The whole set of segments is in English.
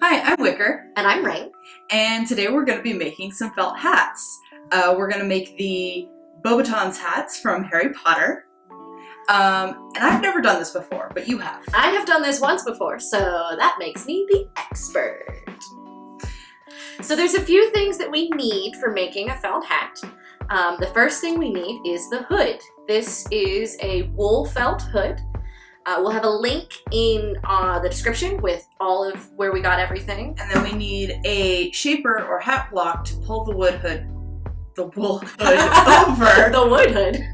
Hi, I'm Wicker. And I'm Ring. And today we're going to be making some felt hats. We're going to make the Beauxbatons hats from Harry Potter. And I've never done this before, but you have. I have done this once before, so that makes me the expert. So there's a few things that we need for making a felt hat. The first thing we need is the hood. This is a wool felt hood. We'll have a link in the description with all of where we got everything. And then we need a shaper or hat block to pull the wool hood over. The wood hood.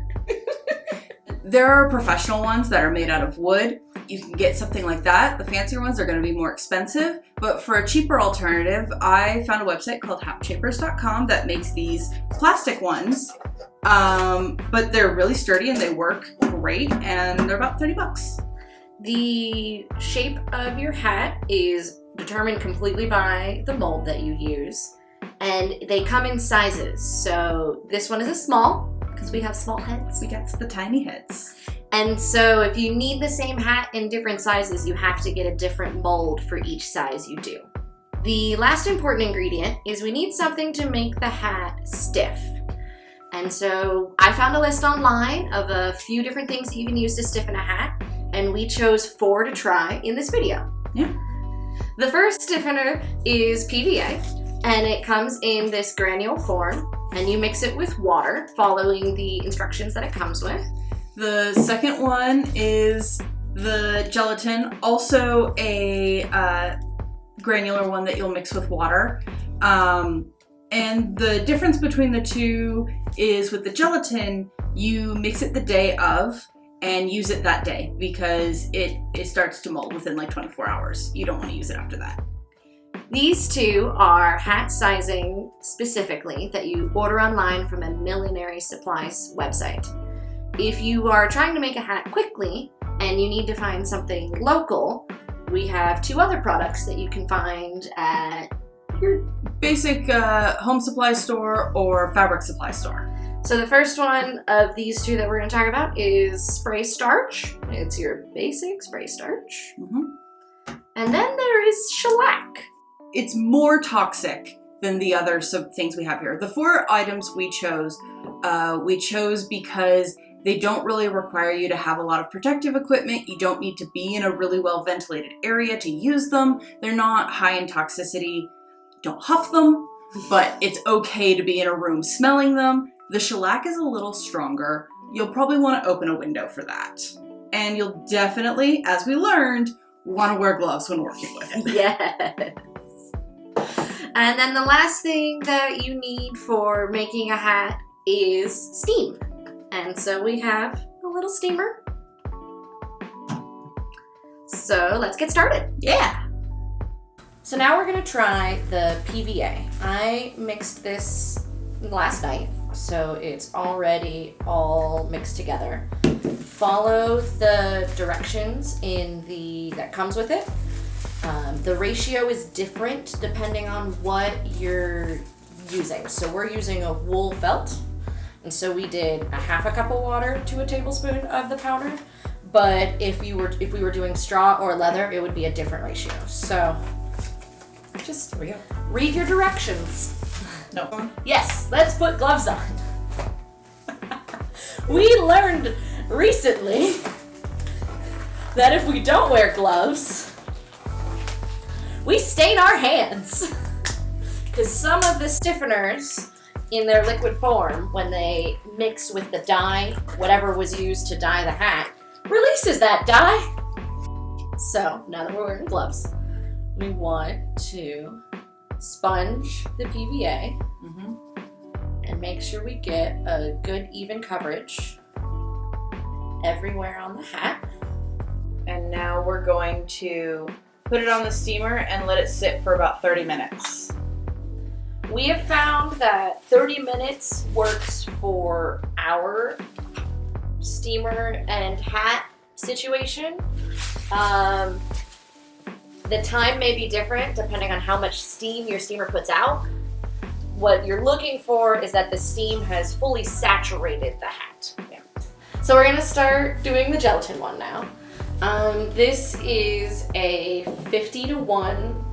There are professional ones that are made out of wood. You can get something like that. The fancier ones are going to be more expensive, but for a cheaper alternative, I found a website called hatshapers.com that makes these plastic ones, but they're really sturdy and they work great, and they're about 30 bucks. The shape of your hat is determined completely by the mold that you use, and they come in sizes. So this one is a small, because we have small heads. We got the tiny heads. And so if you need the same hat in different sizes, you have to get a different mold for each size you do. The last important ingredient is we need something to make the hat stiff. And so I found a list online of a few different things that you can use to stiffen a hat, and we chose 4 to try in this video. Yeah. The first stiffener is PVA, and it comes in this granule form, and you mix it with water, following the instructions that it comes with. The second one is the gelatin, also a granular one that you'll mix with water. And the difference between the two is with the gelatin, you mix it the day of and use it that day because it starts to mold within like 24 hours. You don't want to use it after that. These two are hat sizing specifically that you order online from a Millinery Supplies website. If you are trying to make a hat quickly and you need to find something local, we have 2 other products that you can find at your basic home supply store or fabric supply store. So the first one of these 2 that we're going to talk about is spray starch. It's your basic spray starch. Mm-hmm. And then there is shellac. It's more toxic than the other things we have here. The 4 items we chose because they don't really require you to have a lot of protective equipment. You don't need to be in a really well ventilated area to use them. They're not high in toxicity. Don't huff them, but it's okay to be in a room smelling them. The shellac is a little stronger. You'll probably want to open a window for that. And you'll definitely, as we learned, want to wear gloves when working with it. Yes. And then the last thing that you need for making a hat is steam. And so we have a little steamer. So let's get started. Yeah. So now we're gonna try the PVA. I mixed this last night, so it's already all mixed together. Follow the directions that comes with it. The ratio is different depending on what you're using. So we're using a wool felt. And so we did a 1/2 cup of water to a tablespoon of the powder. But if we were doing straw or leather, it would be a different ratio. So just read your directions. No. Yes, let's put gloves on. We learned recently that if we don't wear gloves, we stain our hands. Because some of the stiffeners in their liquid form, when they mix with the dye, whatever was used to dye the hat, releases that dye. So now that we're wearing gloves, we want to sponge the PVA and make sure we get a good even coverage everywhere on the hat. And now we're going to put it on the steamer and let it sit for about 30 minutes. We have found that 30 minutes works for our steamer and hat situation. The time may be different depending on how much steam your steamer puts out. What you're looking for is that the steam has fully saturated the hat. Yeah. So we're gonna start doing the gelatin one now. This is a 50 to 1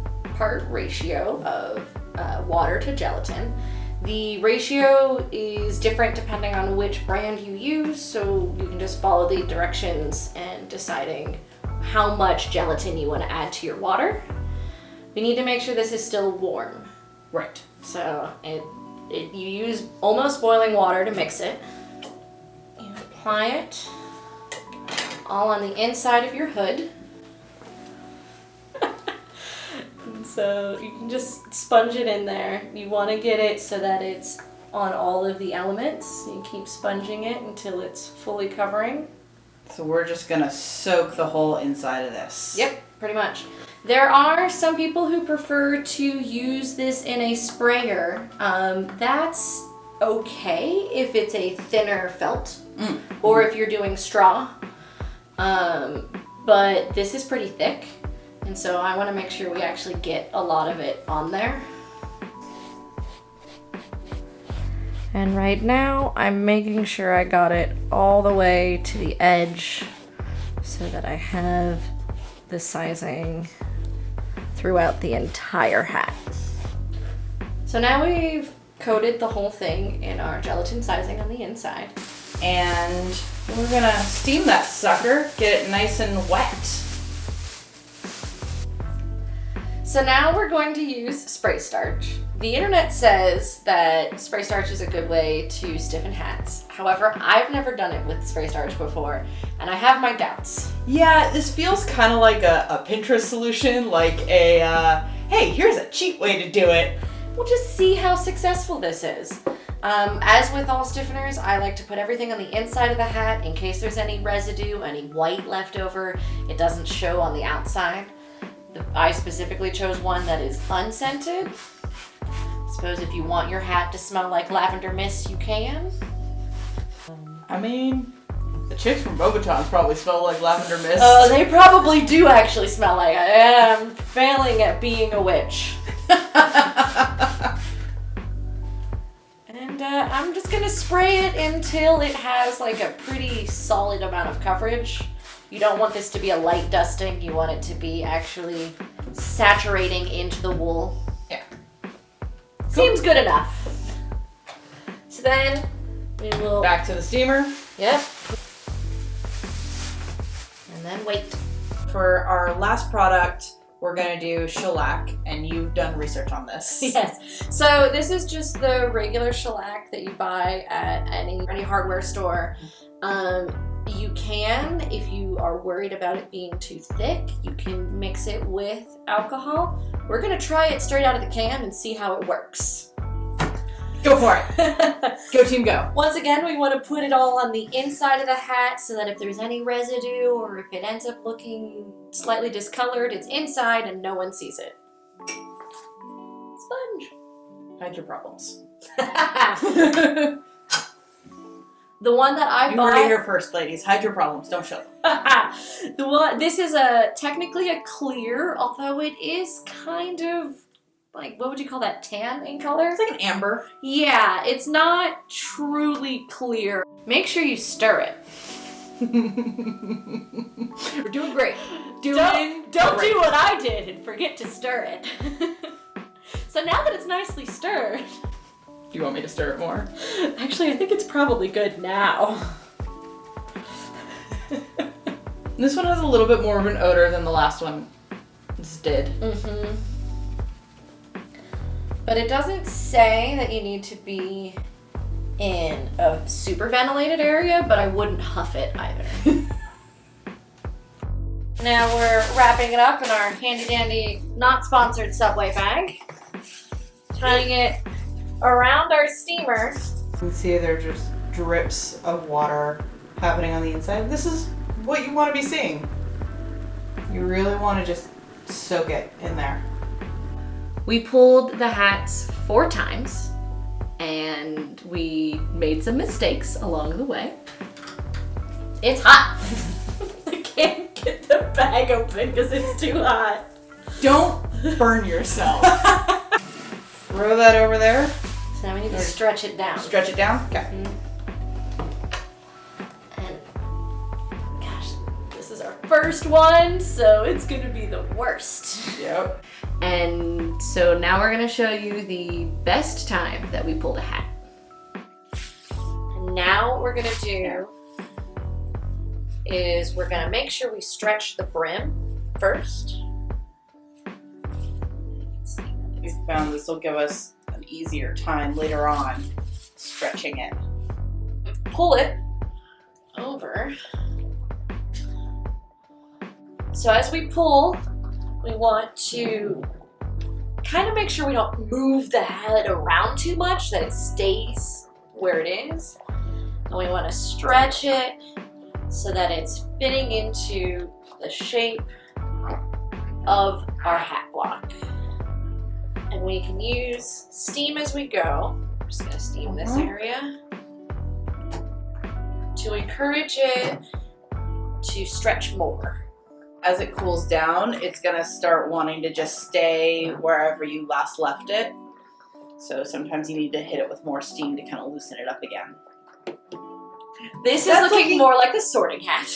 1:1 ratio of water to gelatin. The ratio is different depending on which brand you use, so you can just follow the directions and deciding how much gelatin you want to add to your water. We need to make sure this is still warm. Right. So you use almost boiling water to mix it. You apply it all on the inside of your hood. So you can just sponge it in there. You want to get it so that it's on all of the elements. You keep sponging it until it's fully covering. So we're just gonna soak the whole inside of this. Yep, pretty much. There are some people who prefer to use this in a sprayer. That's okay if it's a thinner felt or if you're doing straw. But this is pretty thick. And so I want to make sure we actually get a lot of it on there. And right now I'm making sure I got it all the way to the edge so that I have the sizing throughout the entire hat. So now we've coated the whole thing in our gelatin sizing on the inside. And we're gonna steam that sucker, get it nice and wet. So now we're going to use spray starch. The internet says that spray starch is a good way to stiffen hats. However, I've never done it with spray starch before, and I have my doubts. Yeah, this feels kind of like a Pinterest solution, like a, hey, here's a cheap way to do it. We'll just see how successful this is. As with all stiffeners, I like to put everything on the inside of the hat in case there's any residue, any white left over. It doesn't show on the outside. I specifically chose one that is unscented. Suppose if you want your hat to smell like lavender mist, you can. I mean, the chicks from Beauxbatons probably smell like lavender mist. Oh, they probably do actually smell like it. I'm failing at being a witch. And I'm just gonna spray it until it has like a pretty solid amount of coverage. You don't want this to be a light dusting. You want it to be actually saturating into the wool. Yeah. Seems good enough. So then we will... Back to the steamer. Yep. And then wait. For our last product, we're gonna do shellac, and you've done research on this. Yes. So this is just the regular shellac that you buy at any hardware store. You can, if you are worried about it being too thick, you can mix it with alcohol. We're gonna try it straight out of the can and see how it works. Go for it. Go team go. Once again, we want to put it all on the inside of the hat so that if there's any residue or if it ends up looking slightly discolored, it's inside and no one sees it. Sponge. Hide your problems. The one that I You bought. heard it here first, ladies. Hide your problems. Don't show them. This is technically a clear, although it is kind of like, what would you call that, tan in color? It's like an amber. Yeah, it's not truly clear. Make sure you stir it. We're doing great. Don't do what I did and forget to stir it. So now that it's nicely stirred. Do you want me to stir it more? Actually, I think it's probably good now. This one has a little bit more of an odor than the last one did. Mm-hmm. But it doesn't say that you need to be in a super ventilated area, but I wouldn't huff it either. Now we're wrapping it up in our handy dandy, not sponsored Subway bag. Tying it around our steamer. You can see there are just drips of water happening on the inside. This is what you want to be seeing. You really want to just soak it in there. We pulled the hats 4 times and we made some mistakes along the way. It's hot. I can't get the bag open because it's too hot. Don't burn yourself. Throw that over there. So now we need to stretch it down. Stretch it down? Okay. And gosh, this is our first one, so it's gonna be the worst. Yep. And so now we're gonna show you the best time that we pulled a hat. And now what we're gonna do is we're gonna make sure we stretch the brim first. We found this will give us an easier time later on stretching it. Pull it over. So as we pull, we want to kind of make sure we don't move the head around too much, that it stays where it is. And we want to stretch it so that it's fitting into the shape of our hat block. And we can use steam as we go. I'm just going to steam this area to encourage it to stretch more. As it cools down, it's gonna start wanting to just stay wherever you last left it. So sometimes you need to hit it with more steam to kind of loosen it up again. This is looking more like the sorting hat.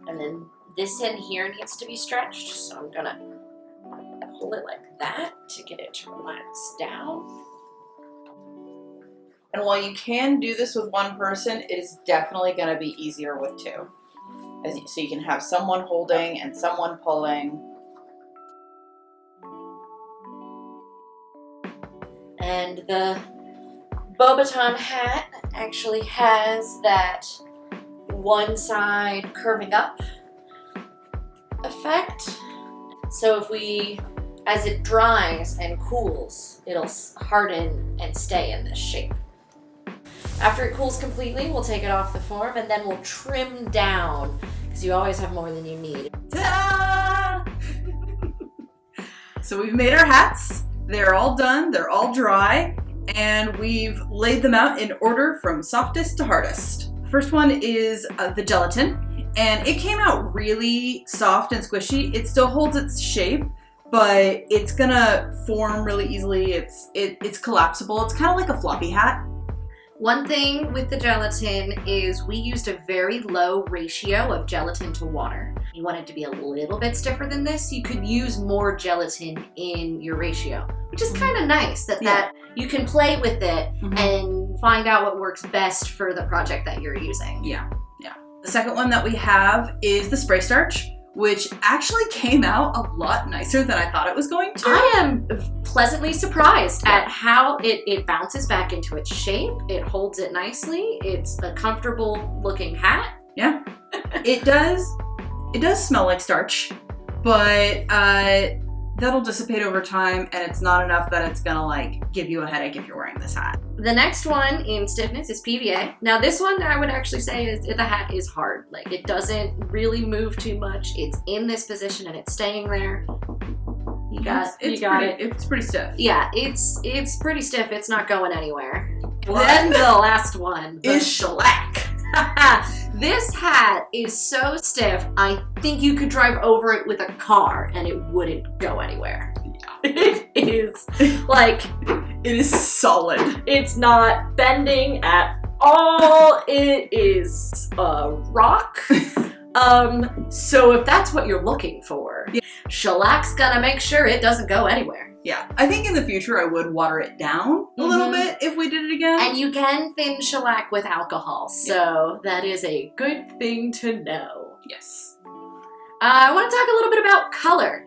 And then this end here needs to be stretched, so I'm gonna pull it like that to get it to relax down. And while you can do this with one person, it is definitely going to be easier with two. So you can have someone holding and someone pulling. And the Beauxbaton hat actually has that one side curving up effect. So if as it dries and cools, it'll harden and stay in this shape. After it cools completely, we'll take it off the form and then we'll trim down because you always have more than you need. Ta-da! So we've made our hats. They're all done. They're all dry. And we've laid them out in order from softest to hardest. First one is the gelatin. And it came out really soft and squishy. It still holds its shape, but it's gonna form really easily. It's collapsible. It's kind of like a floppy hat. One thing with the gelatin is we used a very low ratio of gelatin to water. You want it to be a little bit stiffer than this, you could use more gelatin in your ratio, which is kind of nice that you can play with it and find out what works best for the project that you're using. Yeah. The second one that we have is the spray starch, which actually came out a lot nicer than I thought it was going to. I am pleasantly surprised at how it bounces back into its shape. It holds it nicely. It's a comfortable looking hat. Yeah. It does smell like starch, but that'll dissipate over time, and it's not enough that it's gonna like give you a headache if you're wearing this hat. The next one in stiffness is PVA. Now this one I would actually say is the hat is hard. Like it doesn't really move too much. It's in this position and it's staying there. You got it. It's pretty stiff. Yeah, it's pretty stiff. It's not going anywhere. Then the last one is shellac. This hat is so stiff, I think you could drive over it with a car and it wouldn't go anywhere. It is like... It is solid. It's not bending at all. It is a rock. So if that's what you're looking for, Shellac's gonna make sure it doesn't go anywhere. Yeah, I think in the future I would water it down a little bit if we did it again. And you can thin shellac with alcohol, so that is a good thing to know. Yes. I want to talk a little bit about color.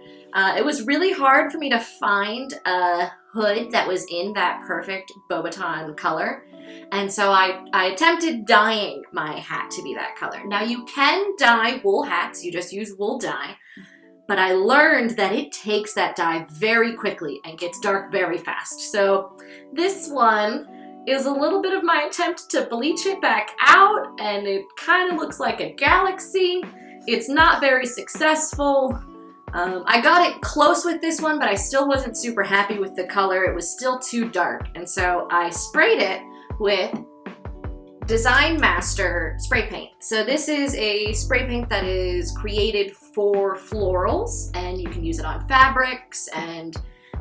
It was really hard for me to find a hood that was in that perfect Beauxbaton color. And so I attempted dyeing my hat to be that color. Now you can dye wool hats, you just use wool dye. But I learned that it takes that dye very quickly and gets dark very fast. So this one is a little bit of my attempt to bleach it back out, and it kind of looks like a galaxy. It's not very successful. I got it close with this one, but I still wasn't super happy with the color. It was still too dark, and so I sprayed it with Design Master spray paint. So this is a spray paint that is created for florals, and you can use it on fabrics and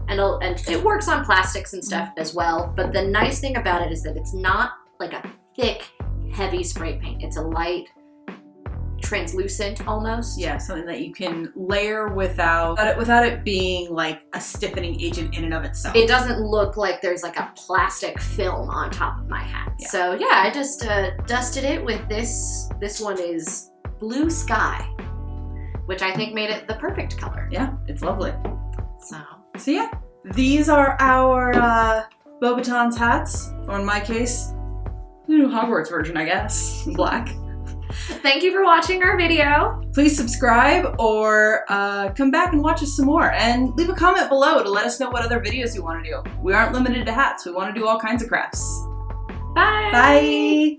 it works on plastics and stuff as well. But the nice thing about it is that it's not like a thick, heavy spray paint. It's a light, translucent almost. Yeah, something that you can layer without it being like a stiffening agent in and of itself. It doesn't look like there's like a plastic film on top of my hat. Yeah. So yeah, I just dusted it with this. This one is Blue Sky, which I think made it the perfect color. Yeah, it's lovely. So yeah, these are our Beauxbatons hats, or in my case, the new Hogwarts version, I guess, black. thank you for watching our video. Please subscribe or come back and watch us some more, and leave a comment below to let us know what other videos you want to do. We aren't limited to hats. We want to do all kinds of crafts. Bye. Bye.